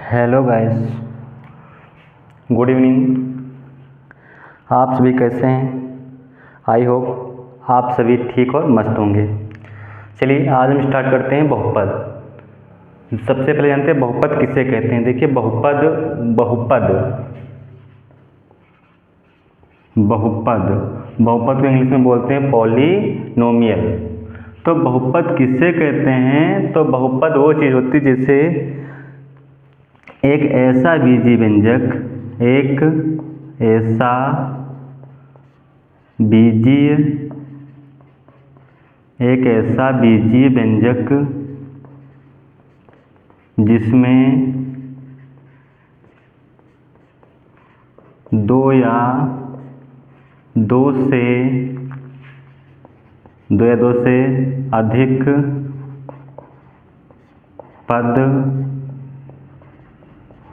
Hello guys, good evening. आप सभी कैसे हैं? आई होप आप सभी ठीक और मस्त होंगे। चलिए आज हम स्टार्ट करते हैं बहुपद। सबसे पहले जानते हैं बहुपद किसे कहते हैं। देखिए बहुपद बहुपद बहुपद बहुपद को इंग्लिश में बोलते हैं पॉलिनोमियल। तो बहुपद किसे कहते हैं? तो बहुपद वो चीज़ होती है जैसे एक ऐसा बीजीय व्यंजक व्यंजक जिसमें दो या दो से अधिक पद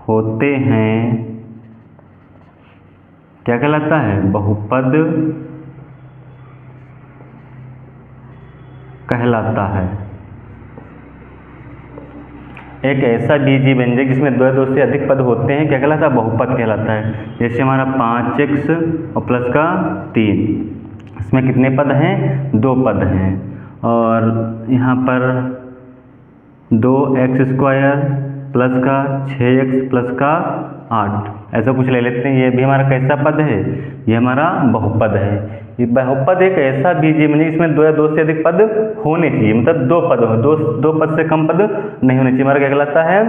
होते हैं, क्या कहलाता है? बहुपद कहलाता है। एक ऐसा बीजीय व्यंजक जिसमें दो से अधिक पद होते हैं क्या कहलाता है? बहुपद कहलाता है। जैसे हमारा 5x और प्लस का 3, इसमें कितने पद हैं? 2 पद हैं। और यहाँ पर 2x² प्लस का 6x प्लस का 8, ऐसा कुछ ले लेते हैं। ये भी हमारा कैसा पद है? ये हमारा बहुपद है। ये बहुपद एक ऐसा बीजीय व्यंजक जिसमें दो से अधिक पद होने चाहिए, मतलब 2 पद हो, दो पद से कम पद नहीं होने चाहिए। हमारा क्या कहलाता है?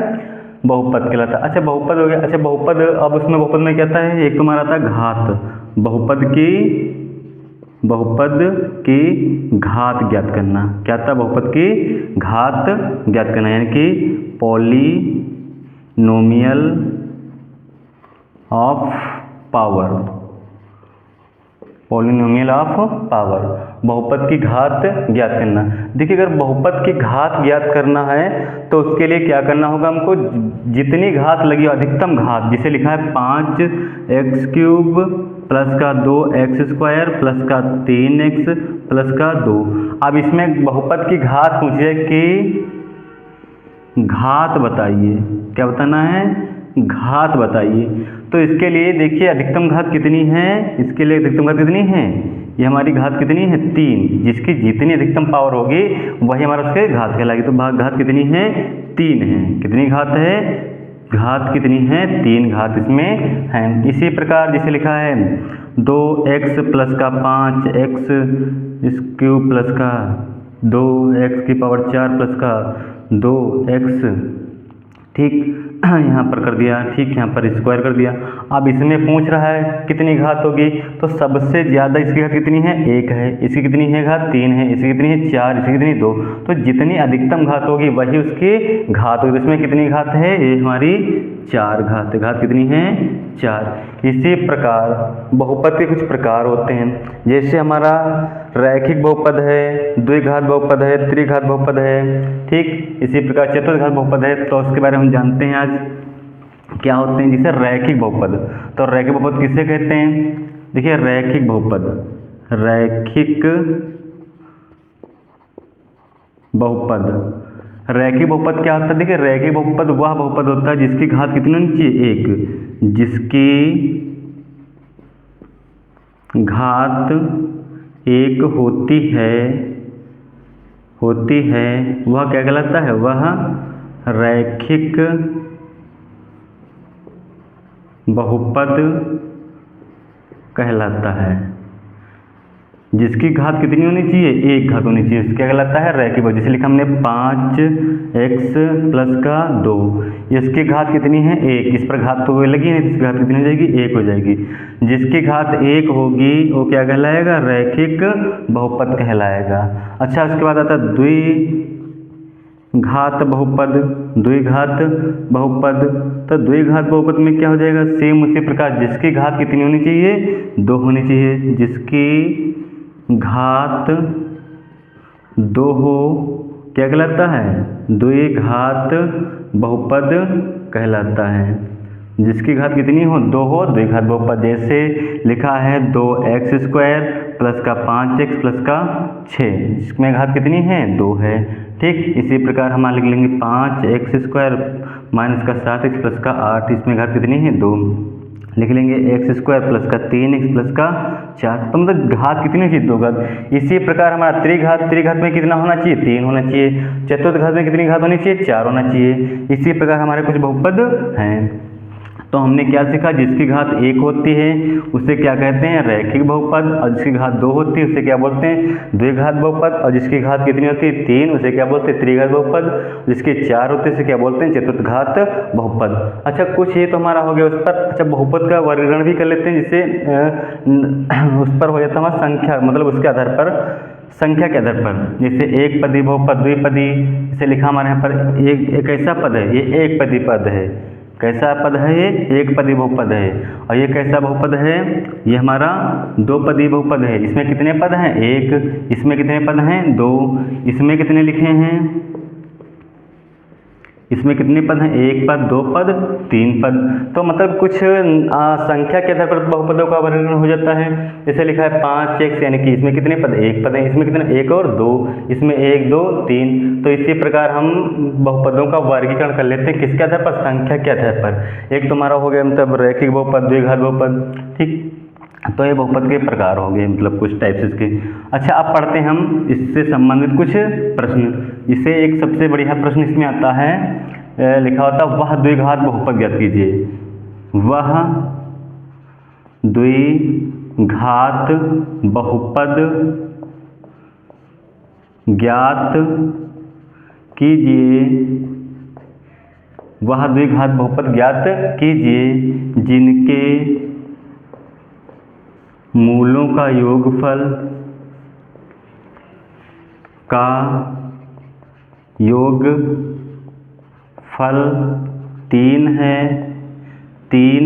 बहुपद कहलाता है। अच्छा बहुपद हो गया। अच्छा बहुपद, अब उसमें बहुपद में क्या आता है? एक तुम्हारा आता है घात। बहुपद की घात ज्ञात करना। क्या था? बहुपद की घात ज्ञात करना, यानी कि polynomial of power. Polynomial of power, बहुपद की घात ज्ञात करना। देखिए अगर बहुपद की घात ज्ञात करना है तो उसके लिए क्या करना होगा हमको? जितनी घात लगी अधिकतम घात, जिसे लिखा है 5x³ प्लस का 2x² प्लस का 3x प्लस का 2। अब इसमें बहुपद की घात पूछे कि घात बताइए। क्या बताना है? घात बताइए। तो इसके लिए देखिए अधिकतम घात कितनी है? इसके लिए अधिकतम घात कितनी है? ये हमारी घात कितनी है? 3। जिसकी जितनी अधिकतम पावर होगी वही हमारा उसके घात कहलाएगी। तो घात कितनी है? 3 है। कितनी घात है? घात कितनी है? 3 घात इसमें है। इसी प्रकार जिसे लिखा है 2x प्लस का 5x³ प्लस का 2x⁴ प्लस का 2x, ठीक यहाँ पर कर दिया, ठीक यहाँ पर स्क्वायर कर दिया। अब इसमें पूछ रहा है कितनी घात होगी, तो सबसे ज़्यादा इसकी घात कितनी है? 1 है। इसकी कितनी है घात? 3 है। इसकी कितनी है? 4। इसकी कितनी? 2। तो जितनी अधिकतम घात होगी वही उसकी घात होगी। इसमें कितनी घात है? ये हमारी 4 घात है। घात कितनी है? 4। इसी प्रकार बहुपद के कुछ प्रकार होते हैं, जैसे हमारा रैखिक बहुपद है, द्विघात बहुपद है, त्रिघात बहुपद है, ठीक। इसी प्रकार चतुर्घात बहुपद है। तो उसके बारे में हम जानते हैं आज क्या होते हैं। जैसे रैखिक बहुपद, तो रैखिक बहुपद किसे कहते हैं? देखिए रैखिक बहुपद रैखिक बहुपद क्या होता है? देखिए रैखिक बहुपद वह बहुपद होता है जिसकी घात कितनी होनी चाहिए? 1। जिसकी घात 1 होती है वह क्या कहलाता है? वह रैखिक बहुपद कहलाता है। जिसकी घात कितनी होनी चाहिए? 1 घात होनी चाहिए। क्या कहलाता है? रैखिक बहुपद। जैसे लिखा हमने 5x प्लस का 2, इसकी घात कितनी है? 1। इस पर घात तो लगी नहीं, इसकी घात कितनी हो जाएगी? 1 हो जाएगी। जिसकी घात 1 होगी वो क्या कहलाएगा? रैखिक बहुपद कहलाएगा। अच्छा उसके बाद आता है द्विघात बहुपद। तो द्विघात बहुपद में क्या हो जाएगा? सेम उसी प्रकार जिसकी घात कितनी होनी चाहिए? 2 होनी चाहिए। जिसकी घात 2 हो क्या कहलाता है? द्विघात बहुपद कहलाता है। जिसकी घात कितनी हो? 2 हो, द्विघात बहुपद। जैसे लिखा है 2x² प्लस का 5x प्लस का 6, जिसमें घात कितनी है 2 है। ठीक, इसी प्रकार हम लिख लेंगे 5x² माइनस का 7x प्लस का 8, इसमें घात कितनी है 2, लिख लेंगे x² प्लस का 3x प्लस का 4। तो मतलब घात कितनी चाहिए 2 घात। इसी प्रकार हमारा त्रिघात में कितना होना चाहिए 3 होना चाहिए। चतुर्थ घात में कितनी घात होनी चाहिए 4 होना चाहिए। इसी प्रकार हमारे कुछ बहुपद हैं। तो हमने क्या सीखा, जिसकी घात 1 होती है उसे क्या कहते हैं रैखिक बहुपद, और जिसकी घात 2 होती है उसे क्या बोलते हैं द्विघात बहुपद, और जिसकी घात कितनी होती है 3 उसे क्या बोलते हैं त्रिघात बहुपद, जिसके 4 होते हैं उसे क्या बोलते हैं चतुर्थ घात बहुपद। अच्छा, कुछ ये तो हमारा हो गया उस पर। अच्छा, बहुपद का वर्गीकरण भी कर लेते हैं, जिससे उस पर हो जाता है हमारा संख्या, मतलब उसके आधार पर, संख्या के आधार पर। जैसे एक पदी बहुपद, द्विपदी, इसे लिखा हमारे यहाँ पर एक ऐसा पद है, ये एक पदी पद है। कैसा पद है ये एक पदी बहुपद है। और ये कैसा बहुपद है, ये हमारा 2 पदी बहुपद है। इसमें कितने पद हैं 1, इसमें कितने पद हैं 2, इसमें कितने लिखे हैं, इसमें कितने पद हैं 1 पद 2 पद 3 पद। तो मतलब कुछ संख्या के आधार पर बहुपदों का वर्णन हो जाता है। जैसे लिखा है 5x, यानी कि इसमें कितने पद 1 पद हैं, इसमें कितने 1 और 2, इसमें 1 2 3। तो इसी प्रकार हम बहुपदों का वर्गीकरण कर लेते हैं, किसके आधार पर, संख्या के आधार पर। एक तो हमारा हो गया मतलब रैखिक बहुपद, द्विघात बहुपद। ठीक, तो ये बहुपद के प्रकार हो गए, मतलब कुछ टाइप्स इसके। अच्छा, अब पढ़ते हैं हम इससे संबंधित कुछ प्रश्न। इसे एक सबसे बढ़िया प्रश्न इसमें आता है, लिखा होता है वह द्विघात बहुपद ज्ञात कीजिए। वह द्विघात बहुपद ज्ञात कीजिए। वह द्विघात बहुपद ज्ञात कीजिए जिनके मूलों का योगफल योगफल 3 है, 3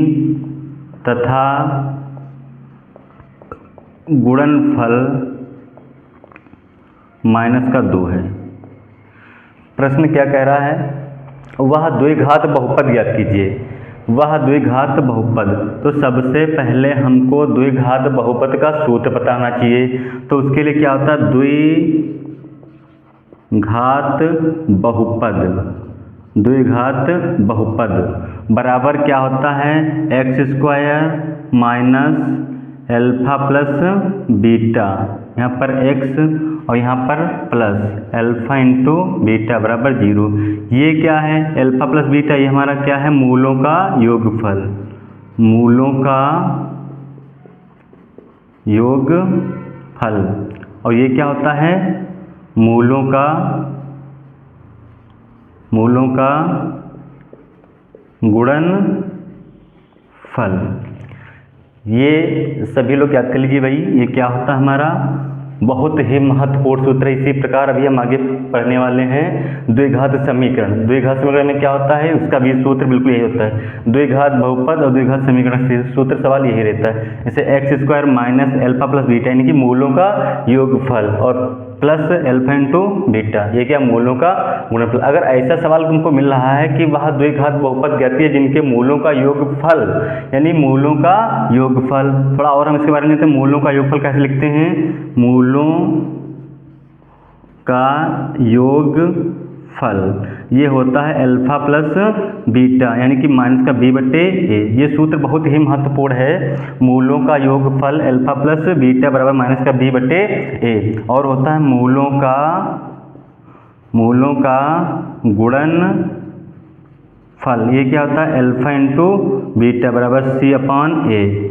तथा गुणनफल -2 है। प्रश्न क्या कह रहा है, वह द्विघात बहुपद ज्ञात कीजिए। वह द्विघात बहुपद, तो सबसे पहले हमको द्विघात बहुपद का सूत्र पता होना चाहिए। तो उसके लिए क्या होता है, द्विघात बहुपद बराबर क्या होता है x² minus alpha plus beta, यहाँ पर x और यहाँ पर प्लस अल्फा इंटू बीटा बराबर 0। ये क्या है अल्फा प्लस बीटा, ये हमारा क्या है मूलों का योगफल, मूलों का योगफल। और ये क्या होता है मूलों का गुणनफल। ये सभी लोग याद कर लीजिए भाई, ये क्या होता है हमारा बहुत ही महत्वपूर्ण सूत्र है। इसी प्रकार अभी हम आगे पढ़ने वाले हैं द्विघात समीकरण। द्विघात समीकरण में क्या होता है, उसका भी सूत्र बिल्कुल यही होता है। द्विघात बहुपद और द्विघात समीकरण से सूत्र सवाल यही रहता है। जैसे x² minus alpha plus beta, यानी कि मूलों का योगफल, और प्लस अल्फा इंटू बीटा, ये क्या मूलों का गुणनफल। अगर ऐसा सवाल तुमको मिल रहा है कि वह द्विघात बहुपद ज्ञात है जिनके मूलों का योगफल, यानी मूलों का योगफल, थोड़ा और हम इसके बारे में जानते हैं। मूलों का योगफल कैसे लिखते हैं, मूलों का योगफल ये होता है अल्फा प्लस बीटा, यानी कि -b/a। ये सूत्र बहुत ही महत्वपूर्ण है। मूलों का योगफल अल्फा प्लस बीटा बराबर -b/a। और होता है मूलों का गुणनफल, ये क्या होता है अल्फा इंटू बीटा बराबर c/a।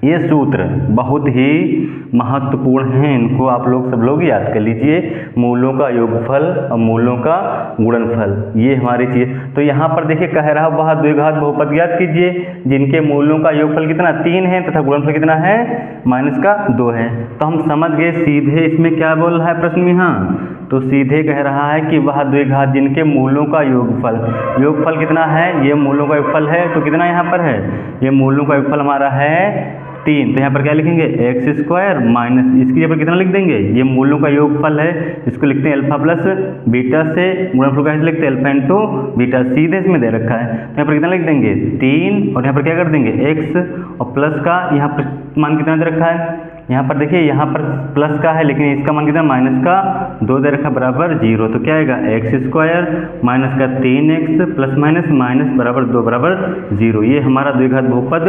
ये सूत्र बहुत ही महत्वपूर्ण हैं, इनको आप लोग सब लोग याद कर लीजिए। मूलों का योगफल और मूलों का गुणनफल, ये हमारी चीज। तो यहाँ पर देखिए कह रहा वह द्विघात बहुपद ज्ञात कीजिए जिनके मूलों का योगफल कितना 3 है तथा गुणनफल कितना है -2 है। तो हम समझ गए सीधे इसमें क्या बोल रहा है प्रश्न में। हाँ, तो सीधे कह रहा है कि वह द्विघात जिनके मूलों का योगफल कितना है, ये मूलों का योगफल है। तो कितना यहाँ पर है, ये मूलों का योगफल हमारा है 3। तो यहाँ पर क्या लिखेंगे x² माइनस, इसकी जगह पर कितना लिख देंगे, ये मूलों का योगफल है, इसको लिखते हैं अल्फा प्लस बीटा से। गुणनफल कैसे लिखते हैं अल्फा इंटू बीटा, सीधे इसमें दे रखा है। तो यहाँ पर कितना लिख देंगे 3, और यहाँ पर क्या कर देंगे x, और प्लस का यहाँ पर मान कितना दे रखा है यहाँ पर देखिए यहाँ पर प्लस का है लेकिन इसका मान कितना माइनस का 2 दे रखा बराबर 0, तो क्या आएगा एक्स स्क्वायर माइनस का 3x प्लस माइनस माइनस बराबर 2 बराबर 0। ये हमारा द्विघात बहुपद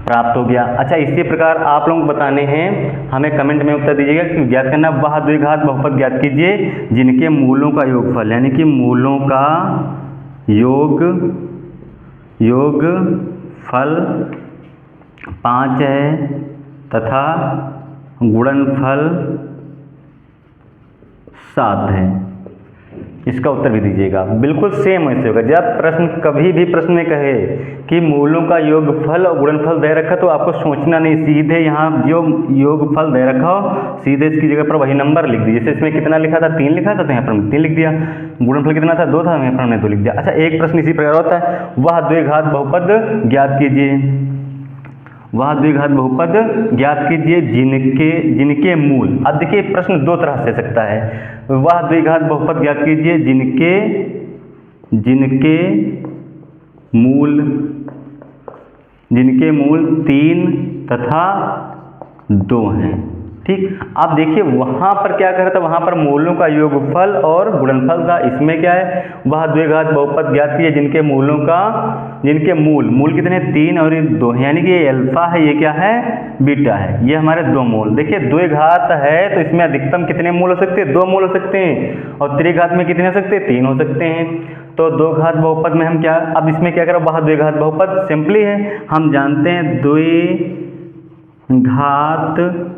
प्राप्त हो गया। अच्छा, इसी प्रकार आप लोग बताने हैं, हमें कमेंट में उत्तर दीजिएगा कि ज्ञात करना वह द्विघात बहुपद ज्ञात कीजिए जिनके मूलों का योगफल, यानी कि मूलों का योगफल 5 है तथा गुणनफल 7 है। इसका उत्तर भी दीजिएगा। बिल्कुल सेम ऐसे होगा। जब प्रश्न कभी भी प्रश्न में कहे कि मूलों का योगफल और गुणनफल दे रखा तो आपको सोचना नहीं, सीधे यहाँ जो योगफल दे रखा हो सीधे इसकी जगह पर वही नंबर लिख दीजिए। जैसे इसमें कितना लिखा था 3 लिखा था तो यहाँ पर 3 लिख दिया, गुणनफल कितना था 2 था यहाँ पर हमने 2 लिख दिया। अच्छा, एक प्रश्न इसी प्रकार होता है, वह द्विघात बहुपद ज्ञात कीजिए, वह द्विघात बहुपद ज्ञात कीजिए जिनके मूल। अब देखिए प्रश्न 2 तरह से सकता है, वह द्विघात बहुपद ज्ञात कीजिए जिनके मूल 3 तथा 2 हैं। ठीक, आप देखिए वहाँ पर क्या कर रहा था, वहाँ पर मूलों का योगफल और गुणनफल था। इसमें क्या है, वह द्विघात बहुपद ज्ञात कीजिए जिनके मूल कितने 3 और 2 हैं, यानी कि ये अल्फा है, ये क्या है बीटा है, ये हमारे 2 मूल। देखिए द्विघात है तो इसमें अधिकतम कितने मूल हो सकते हैं, 2 मूल हो सकते हैं, और त्रिघात में कितने हो सकते हैं, 3 हो सकते हैं। तो दो घात बहुपद में हम क्या, अब इसमें क्या करें, वह द्विघात बहुपद सिंपली है, हम जानते हैं द्विघात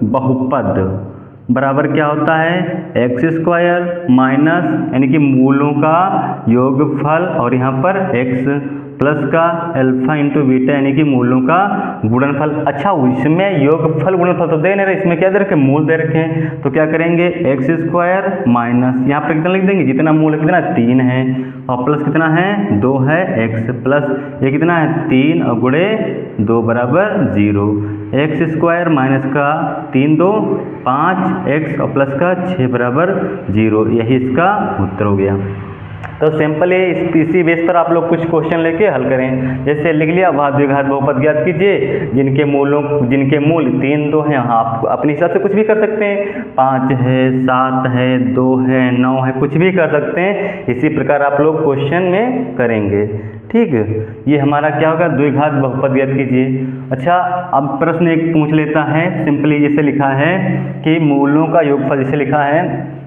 बहुपद बराबर क्या होता है, एक्स स्क्वायर माइनस यानी कि मूलों का योगफल और यहाँ पर एक्स प्लस का अल्फा इंटू बीटा यानी कि मूलों का गुणनफल। अच्छा, इसमें योगफल गुणनफल तो दे नहीं रहे, इसमें क्या दे रखे, मूल दे रखे हैं, तो क्या करेंगे एक्स स्क्वायर माइनस यहाँ पर कितना लिख देंगे, जितना मूल है कितना 3 है और प्लस कितना है 2 है, एक्स प्लस ये कितना है 3 और गुणे 2 बराबर 0, एक्स स्क्वायर माइनस का 3 2 5 एक्स और प्लस का 6 बराबर 0, यही इसका उत्तर हो गया। तो सिंपल है, इसी बेस पर आप लोग कुछ क्वेश्चन लेके हल करें। जैसे लिख लिया, वह द्विघात बहुपद ज्ञात कीजिए जिनके मूल 3 2 हैं, आप अपने हिसाब से कुछ भी कर सकते हैं, 5 है 7 है 2 है 9 है, कुछ भी कर सकते हैं। इसी प्रकार आप लोग क्वेश्चन में करेंगे। ठीक, ये हमारा क्या होगा, द्विघात बहुपद ज्ञात कीजिए। अच्छा, अब प्रश्न एक पूछ लेता है, सिंपली जैसे लिखा है कि मूलों का योगफल, जैसे लिखा है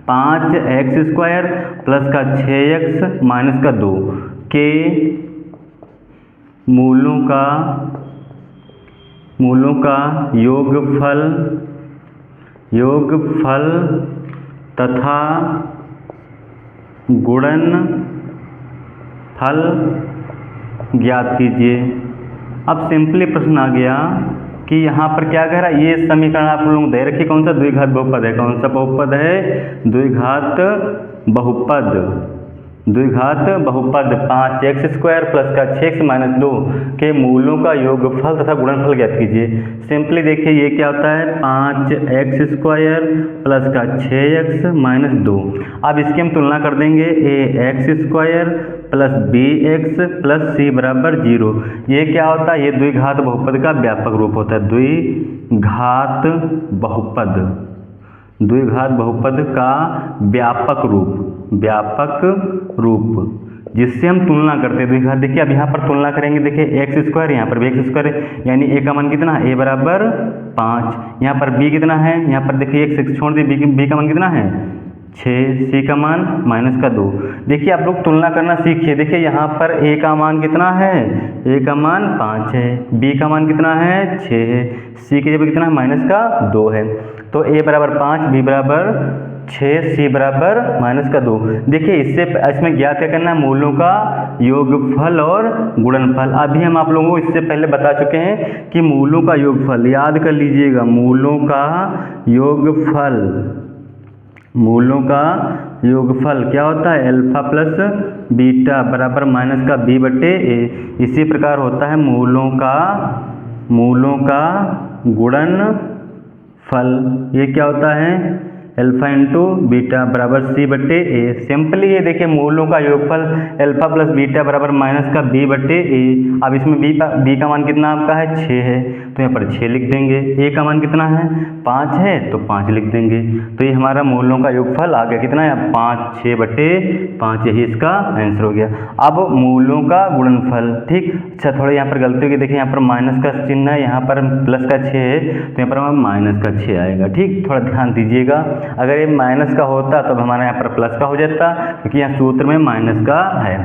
5x स्क्वायर प्लस का 6x माइनस का 2 के मूलों का योगफल तथा गुणनफल ज्ञात कीजिए। अब सिंपली प्रश्न आ गया कि यहाँ पर क्या कह रहा है, ये समीकरण आप लोग दे रखिए, कौन सा द्विघात बहुपद है, कौन सा बहुपद है, द्विघात बहुपद 5x स्क्वायर प्लस का 6x माइनस 2 के मूलों का योगफल तथा गुणनफल ज्ञात कीजिए। सिंपली देखिए ये क्या होता है, 5x स्क्वायर प्लस का 6x माइनस 2। अब इसकी हम तुलना कर देंगे, ax square plus bx plus c बराबर 0। ये क्या होता है, ये द्विघात बहुपद का व्यापक रूप होता है, द्विघात बहुपद का व्यापक रूप जिससे हम तुलना करते हैं द्विघात। देखिए अब यहाँ पर तुलना करेंगे, देखिए एक्स स्क्वायर यहाँ पर भी एक्स स्क्वायर है, यानी ए का मान कितना, ए बराबर 5, यहाँ पर बी कितना है, यहाँ पर देखिए एक छोड़ दिए, बी का मान कितना है 6, सी का मान माइनस का 2। देखिए आप लोग तुलना करना सीखिए। देखिए यहाँ पर ए का मान कितना है, ए का मान 5 है, बी का मान कितना है 6 है, सी की जगह कितना है माइनस का 2 है। तो ए बराबर 5, बी बराबर 6, सी बराबर माइनस का 2। देखिए इसमें ज्ञात क्या करना है, मूलों का योगफल और गुणनफल। अभी हम आप लोगों को इससे पहले बता चुके हैं कि मूलों का योगफल, याद कर लीजिएगा, मूलों का योगफल क्या होता है, अल्फा प्लस बीटा बराबर माइनस का बी बटे ए। इसी प्रकार होता है मूलों का गुणनफल, ये क्या होता है, अल्फा इंटू बीटा बराबर सी बटे ए। सिंपली ये देखिए मूलों का योगफल अल्फा प्लस बीटा बराबर माइनस का बी बटे ए। अब इसमें बी का मान कितना आपका है 6 है, तो यहाँ पर 6 लिख देंगे। ए का मान कितना है 5 है तो 5 लिख देंगे। तो ये हमारा मूलों का योगफल आ गया कितना है 5 6/5, यही इसका आंसर हो गया। अब मूलों का गुणनफल, ठीक। अच्छा थोड़ा यहाँ पर गलती होगी, देखिए यहाँ पर माइनस का चिन्ह है, यहाँ पर प्लस का 6 है तो यहाँ पर हमारा माइनस का 6 आएगा, ठीक। थोड़ा ध्यान दीजिएगा, अगर ये माइनस का होता तो हमारा यहाँ पर प्लस का हो जाता, क्योंकि यहाँ सूत्र में माइनस का है।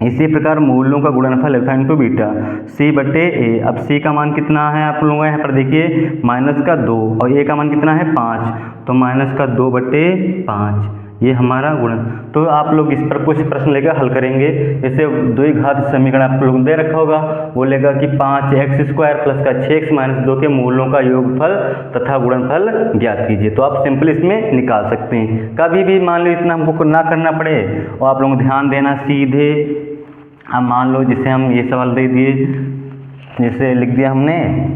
इसी प्रकार मूलों का गुणनफल अल्फा इंटू बीटा C/A। अब C का मान कितना है आप लोगों का यहाँ पर देखिए -2 और A का मान कितना है 5, तो -2/5 ये हमारा गुणन। तो आप लोग इस पर कुछ प्रश्न लेकर हल करेंगे। जैसे द्विघात समीकरण आप लोग दे रखा होगा, बोलेगा कि 5x² + का 6x - 2 के मूलों का योगफल तथा गुणनफल ज्ञात कीजिए। तो आप सिंपल इसमें निकाल सकते हैं। कभी भी मान लो इतना हमको ना करना पड़े और आप लोग ध्यान देना, सीधे हम मान लो जैसे हम ये सवाल दे दिए, जैसे लिख दिया हमने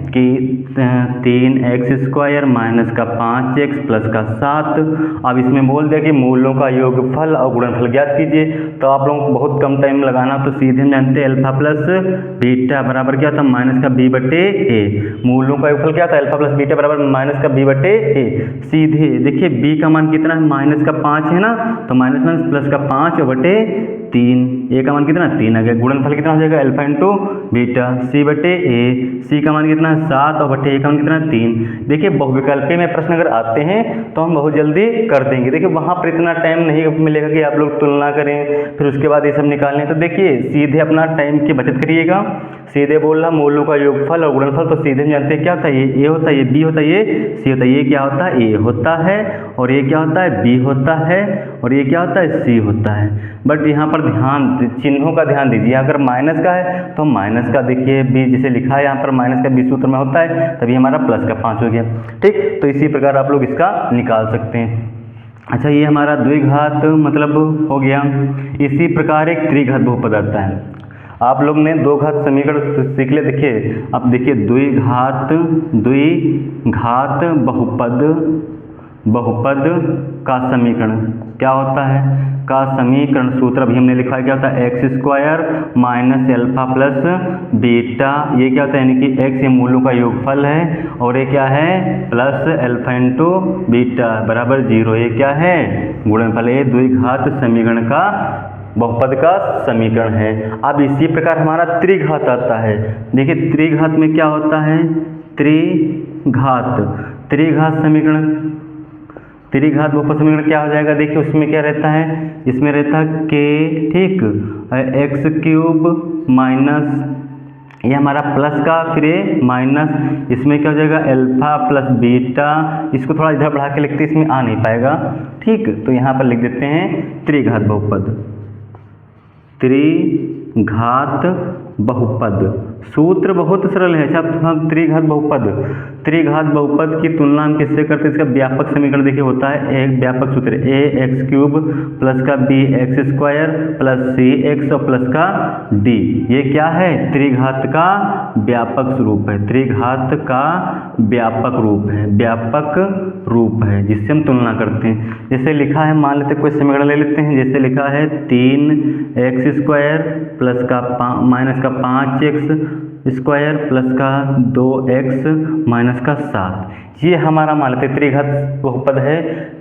कि 3x² - 5x + का 7। अब इसमें बोल दिया कि मूलों का योगफल और गुणनफल ज्ञात कीजिए। तो आप लोगों को बहुत कम टाइम लगाना, तो सीधे हम जानते हैं अल्फा प्लस बीटा बराबर क्या था -b/a। मूलों का योगफल क्या था अल्फा प्लस बीटा बराबर -b/a। सीधे देखिए b का मान कितना है -5 है ना, तो माइनस प्लस का 5/3। a का मान कितना 3 आ गया। गुणनफल कितना हो जाएगा alpha into beta C/A। C का मान कितना 7 और बटे A का मान कितना 3। देखिए बहुविकल्पी में प्रश्न अगर आते हैं तो हम बहुत जल्दी कर देंगे। देखिए वहाँ पर इतना टाइम नहीं मिलेगा कि आप लोग तुलना करें फिर उसके बाद ये सब निकालें। तो देखिए सीधे अपना टाइम की बचत करिएगा। सीधे बोल रहा मूलों का योगफल और गुणनफल, तो सीधे हम जानते हैं क्या होता है, ये A होता है, ये B होता है, ये C होता है। ये क्या होता है A होता है और ये क्या होता है B होता है और ये क्या होता है C होता है। बट यहाँ पर ध्यान चिन्हों का ध्यान दीजिए, अगर माइनस का है तो माइनस का देखिए B जिसे लिखा है यहाँ पर माइनस का B सूत्र में होता है, तभी हमारा प्लस का 5 हो गया, ठीक। तो इसी प्रकार आप लोग इसका निकाल सकते हैं। अच्छा ये हमारा द्विघात मतलब हो गया। इसी प्रकार एक त्रिघात बहुपद आता है। आप लोग ने दो घात समीकरण सीख ले। देखिए अब देखिए द्विघात बहुपद का समीकरण क्या होता है, का समीकरण सूत्र अभी हमने लिखा है क्या होता है x² - अल्फा प्लस बीटा। ये क्या होता है, यानी कि x ये मूलों का योगफल है और ये क्या है प्लस अल्फा इंटू बीटा बराबर 0। ये क्या है गुणनफल। ये द्विघात समीकरण का बहुपद का समीकरण है। अब इसी प्रकार हमारा त्रिघात आता है। देखिए त्रिघात में क्या होता है, त्रिघात समीकरण, त्रिघात बहुपद समीकरण क्या हो जाएगा। देखिए उसमें क्या रहता है, इसमें रहता है k, ठीक, x³ माइनस ये हमारा प्लस का फिर ये माइनस, इसमें क्या हो जाएगा अल्फा प्लस बीटा। इसको थोड़ा इधर बढ़ा के लिखते, इसमें आ नहीं पाएगा, ठीक। तो यहाँ पर लिख देते हैं त्रिघात बहुपद, त्रिघात बहुपद। सूत्र बहुत सरल है। अच्छा त्रिघात बहुपद की तुलना हम किससे करते हैं, इसका व्यापक समीकरण देखिए होता है एक व्यापक सूत्र ax³ प्लस का bx² प्लस cx और प्लस का d। ये क्या है त्रिघात का व्यापक रूप है, त्रिघात का व्यापक रूप है जिससे हम तुलना करते हैं। जैसे लिखा है, मान लेते कोई समीकरण ले लेते हैं, जैसे लिखा है 3x² प्लस का माइनस का 5x² प्लस का 2x माइनस का 7। ये हमारा मान लेते त्रिघात बहुपद है।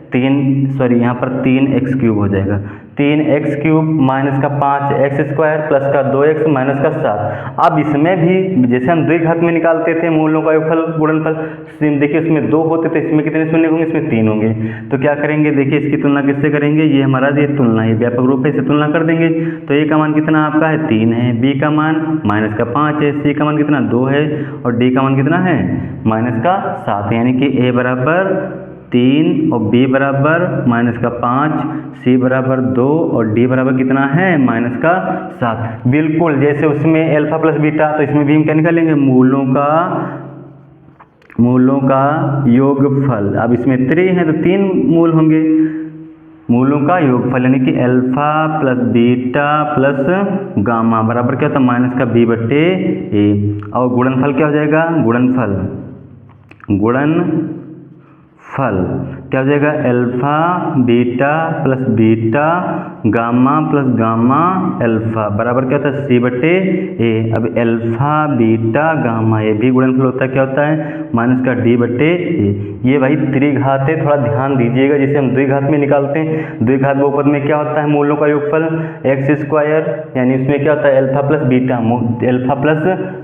यहाँ पर 3x³ हो जाएगा, 3x³ माइनस का 5x² प्लस का 2x माइनस का 7। अब इसमें भी जैसे हम द्विघात में निकालते थे मूलों का योगफल गुणनफल, देखिए इसमें 2 होते थे, इसमें कितने शून्य होंगे, इसमें 3 होंगे। तो क्या करेंगे, देखिए इसकी तुलना किससे करेंगे, ये हमारा ये तुलना है व्यापक रूप है, इसे तुलना कर देंगे। तो ए का मान कितना आपका है 3 है, बी का मान माइनस का 5 है, सी का मान कितना 2 है और डी का मान कितना है माइनस का 7 है। यानी कि ए बराबर 3 और बी बराबर माइनस का 5, सी बराबर 2 और डी बराबर कितना है माइनस का 7। बिल्कुल जैसे उसमें अल्फा प्लस बीटा, तो इसमें भी हम क्या निकालेंगे मूलों का योगफल। अब इसमें 3 है तो 3 मूल होंगे, मूलों का योगफल यानी कि alpha plus beta plus gamma बराबर क्या होता है माइनस का b/a। और गुणनफल क्या हो जाएगा, गुणनफल फल क्या हो जाएगा, alpha beta plus beta gamma plus gamma alpha बराबर क्या होता है सी बटे ए। अब अल्फा बीटा गामा ये भी गुणनफल होता है, क्या होता है माइनस का डी बटे ए। ये भाई त्रिघात है, थोड़ा ध्यान दीजिएगा, जिसे हम द्विघात में निकालते हैं। द्विघात बहुपद में क्या होता है, मूलों का योगफल एक्स स्क्वायर, यानी उसमें क्या होता है alpha plus beta, alpha plus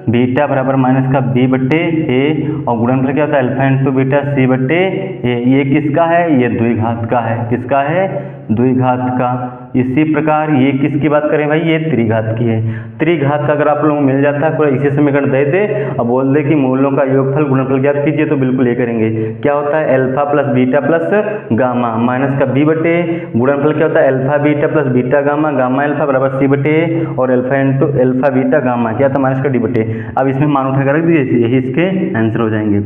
beta बराबर माइनस का बी बटे ए, और गुणनफल क्या होता है अल्फा इंटू बीटा सी बटे ए। ये किसका है, ये द्विघात का है, किसका है द्विघात का। इसी प्रकार ये किसकी बात करें भाई, ये त्रिघात की है। त्रिघात का अगर आप लोगों को मिल जाता है पूरा इसी समीकरण दे दे और बोल दे कि मूलों का योगफल गुणनफल ज्ञात कीजिए, तो बिल्कुल ये करेंगे। क्या होता है alpha plus beta plus gamma minus का बी बटे, गुणनफल क्या होता है alpha beta plus beta gamma, gamma alpha बराबर सी बटे, और alpha into alpha beta gamma क्या था माइनस का डी बटे। अब इसमें मान उठा कर रख दीजिए, यही इसके आंसर हो जाएंगे।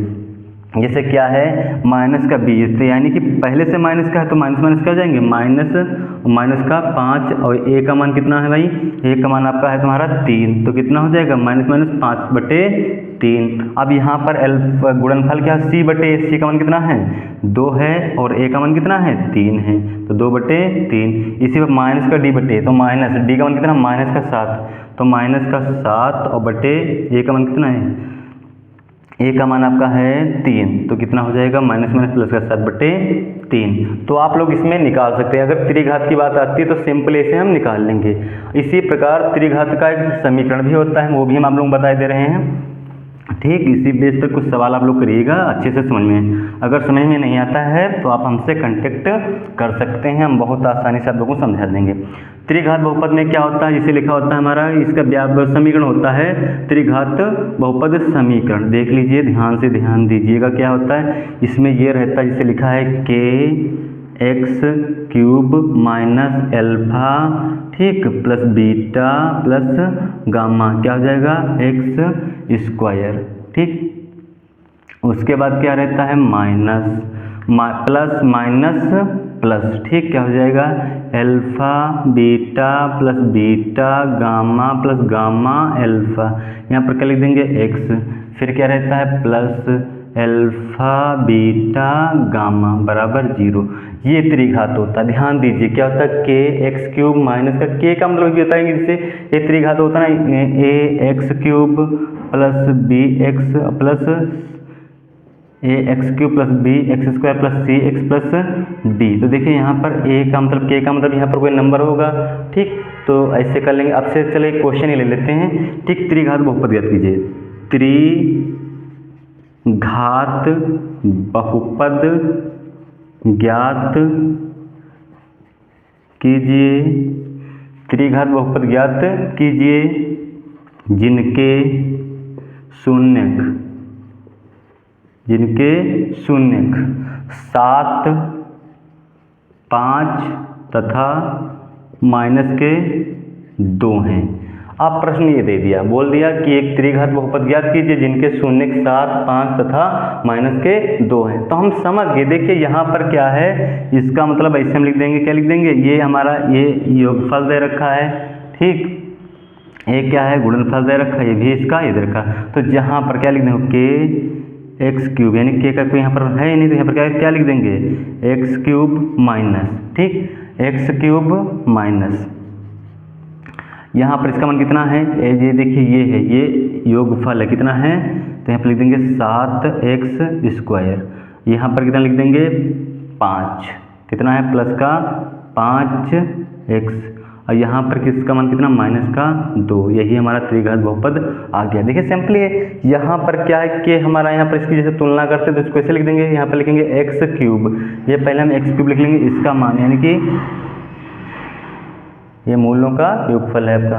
जैसे क्या है माइनस का बी, तो यानी कि पहले से माइनस का है तो माइनस माइनस क्या हो जाएंगे माइनस का 5, और ए का मान कितना है भाई, ए का मान आपका है तुम्हारा 3, तो कितना हो जाएगा माइनस माइनस 5 बटे 3। अब यहाँ पर गुणनफल क्या है सी बटे, सी का मान कितना है 2 है, और ए का मान कितना है 3 है, तो 2 बटे 3। इसी पर माइनस का डी बटे, तो माइनस डी का मान कितना माइनस का 7, तो माइनस का 7 और बटे ए का मान कितना है, ए का मान आपका है 3, तो कितना हो जाएगा माइनस माइनस प्लस का 7 बटे 3। तो आप लोग इसमें निकाल सकते हैं, अगर त्रिघात की बात आती है तो सिंपल ऐसे हम निकाल लेंगे। इसी प्रकार त्रिघात का एक समीकरण भी होता है, वो भी हम आप लोग बता दे रहे हैं। ठीक, इसी बेस पर कुछ सवाल आप लोग करिएगा अच्छे से समझ में। अगर समझ में नहीं आता है तो आप हमसे कांटेक्ट कर सकते हैं, हम बहुत आसानी से आप लोगों को समझा देंगे। त्रिघात बहुपद में क्या होता है, जिसे लिखा होता है हमारा इसका समीकरण होता है त्रिघात बहुपद समीकरण। देख लीजिए, ध्यान से ध्यान दीजिएगा क्या होता है। इसमें ये रहता है जिसे लिखा है के एक्स क्यूब माइनस एल्फा, ठीक, प्लस बीटा प्लस गामा क्या हो जाएगा एक्स स्क्वायर। ठीक, उसके बाद क्या रहता है प्लस माइनस प्लस, ठीक, क्या हो जाएगा alpha beta plus beta gamma plus gamma alpha. यहाँ पर क्या लिख देंगे एक्स, फिर क्या रहता है प्लस एल्फा बीटा गामा बराबर 0। ये त्रिघात होता है, ध्यान दीजिए क्या होता है के एक्स क्यूब माइनस का के का मतलब भी बताएंगे, जिससे ये त्रिघात होता है ना a x cube plus b x plus a x cube plus b x square plus c x plus d. तो देखिए यहाँ पर ए का मतलब के का मतलब यहाँ पर कोई नंबर होगा, ठीक, तो ऐसे कर लेंगे। अब से चले क्वेश्चन ही ले लेते हैं, ठीक। त्रिघात बहुपद ज्ञात कीजिए, त्रिघात बहुपद ज्ञात कीजिए, त्रिघात बहुपद ज्ञात कीजिए जिनके शून्यक 7, 5 तथा माइनस के 2 हैं। अब प्रश्न ये दे दिया, बोल दिया कि एक त्रिघात बहुपद ज्ञात कीजिए जिनके शून्यक 7, 5 तथा माइनस के 2 हैं। तो हम समझ गए, देखिए यहाँ पर क्या है, इसका मतलब ऐसे हम लिख देंगे, क्या लिख देंगे, ये हमारा ये योगफल दे रखा है, ठीक, ये क्या है गुणनफल दे रखा है, ये भी इसका ये दे रखा। तो जहाँ पर क्या लिख देंगे के एक्स क्यूब, यानी के का कोई यहाँ पर है नहीं, तो यहाँ पर क्या लिख देंगे एक्स क्यूब माइनस, ठीक, एक्स क्यूब माइनस, यहाँ पर इसका मान कितना है, ये देखिए ये है, ये योगफल है, कितना है, तो यहाँ पर लिख देंगे 7x स्क्वायर, यहाँ पर कितना लिख देंगे 5, कितना है प्लस का 5x, और यहाँ पर किसका मान कितना माइनस का 2। यही हमारा त्रिघात बहुपद आ गया। देखिए सिंपली यहाँ पर क्या है कि हमारा यहाँ पर इसकी जैसे तुलना करते हैं तो इसको कैसे लिख देंगे, यहाँ पर लिखेंगे एक्स क्यूब, ये पहले हम एक्स क्यूब लिख लेंगे, इसका मान यानी कि ये मूलों का योगफल है आपका।